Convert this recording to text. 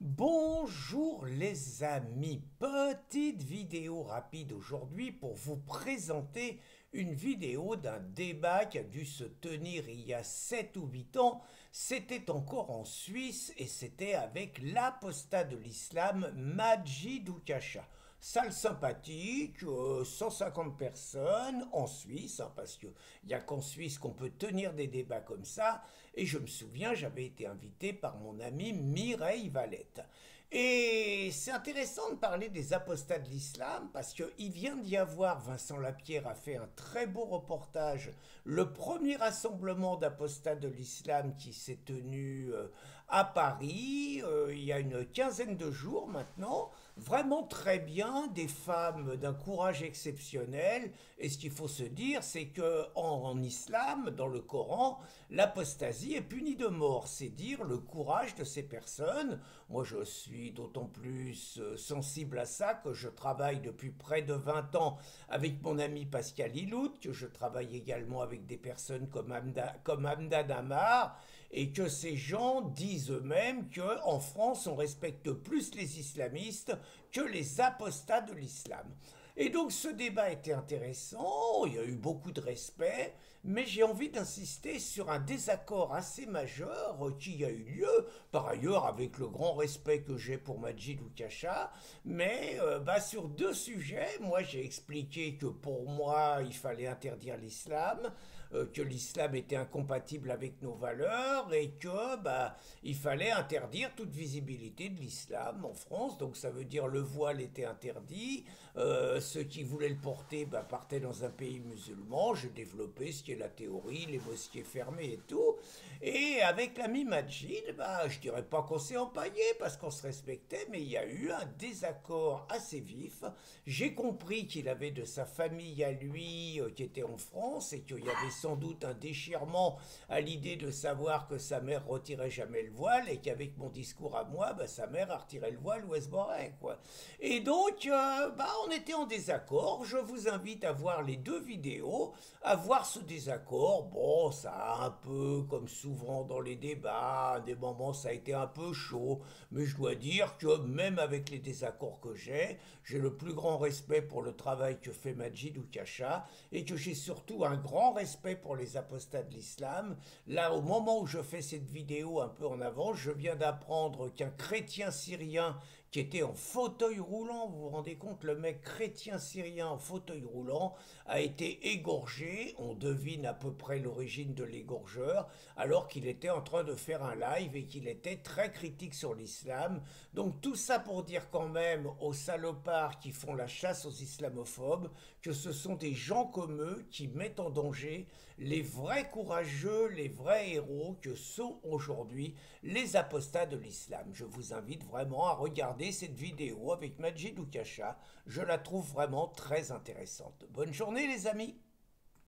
Bonjour les amis, petite vidéo rapide aujourd'hui pour vous présenter une vidéo d'un débat qui a dû se tenir il y a 7 ou 8 ans. C'était encore en Suisse et c'était avec l'apostat de l'islam Majid Oukacha. Salle sympathique, 150 personnes en Suisse, hein, parce qu'il n'y a qu'en Suisse qu'on peut tenir des débats comme ça. Et je me souviens, j'avais été invité par mon ami Mireille Valette. Et c'est intéressant de parler des apostats de l'islam parce qu'il vient d'y avoir, Vincent Lapierre a fait un très beau reportage, le premier rassemblement d'apostats de l'islam qui s'est tenu à Paris il y a une quinzaine de jours maintenant, vraiment très bien, des femmes d'un courage exceptionnel. Et ce qu'il faut se dire, c'est que en islam, dans le Coran, l'apostasie est punie de mort. C'est dire le courage de ces personnes. Moi, je suis d'autant plus sensible à ça que je travaille depuis près de 20 ans avec mon ami Pascal Ilout, que je travaille également avec des personnes comme Hamdan Amar, et que ces gens disent eux-mêmes qu'en France, on respecte plus les islamistes que les apostats de l'islam. Et donc ce débat était intéressant, il y a eu beaucoup de respect, mais j'ai envie d'insister sur un désaccord assez majeur qui a eu lieu, par ailleurs avec le grand respect que j'ai pour Majid Oukacha, mais sur deux sujets. Moi j'ai expliqué que pour moi il fallait interdire l'islam, que l'islam était incompatible avec nos valeurs et que il fallait interdire toute visibilité de l'islam en France. Donc ça veut dire le voile était interdit, ceux qui voulaient le porter partaient dans un pays musulman. J'ai développé ce qui est la théorie, les mosquées fermées et tout. Et avec l'ami Majid, je dirais pas qu'on s'est empaillé parce qu'on se respectait, mais il y a eu un désaccord assez vif. J'ai compris qu'il avait de sa famille à lui qui était en France et qu'il y avait sans doute un déchirement à l'idée de savoir que sa mère retirait jamais le voile et qu'avec mon discours à moi, sa mère a retiré le voile ou elle se barrait, quoi. Et donc, on était en désaccord. Je vous invite à voir les deux vidéos, à voir ce désaccord. Bon, ça a un peu, comme souvent dans les débats, à des moments ça a été un peu chaud, mais je dois dire que même avec les désaccords que j'ai le plus grand respect pour le travail que fait Majid Oukacha et que j'ai surtout un grand respect pour les apostats de l'islam. Là, au moment où je fais cette vidéo un peu en avant, je viens d'apprendre qu'un chrétien syrien qui était en fauteuil roulant, vous vous rendez compte, le mec chrétien syrien en fauteuil roulant a été égorgé. On devine à peu près l'origine de l'égorgeur, alors qu'il était en train de faire un live et qu'il était très critique sur l'islam. Donc tout ça pour dire quand même aux salopards qui font la chasse aux islamophobes que ce sont des gens comme eux qui mettent en danger les vrais courageux, les vrais héros que sont aujourd'hui les apostats de l'islam. Je vous invite vraiment à regarder cette vidéo avec Majid Oukacha. Je la trouve vraiment très intéressante. Bonne journée les amis!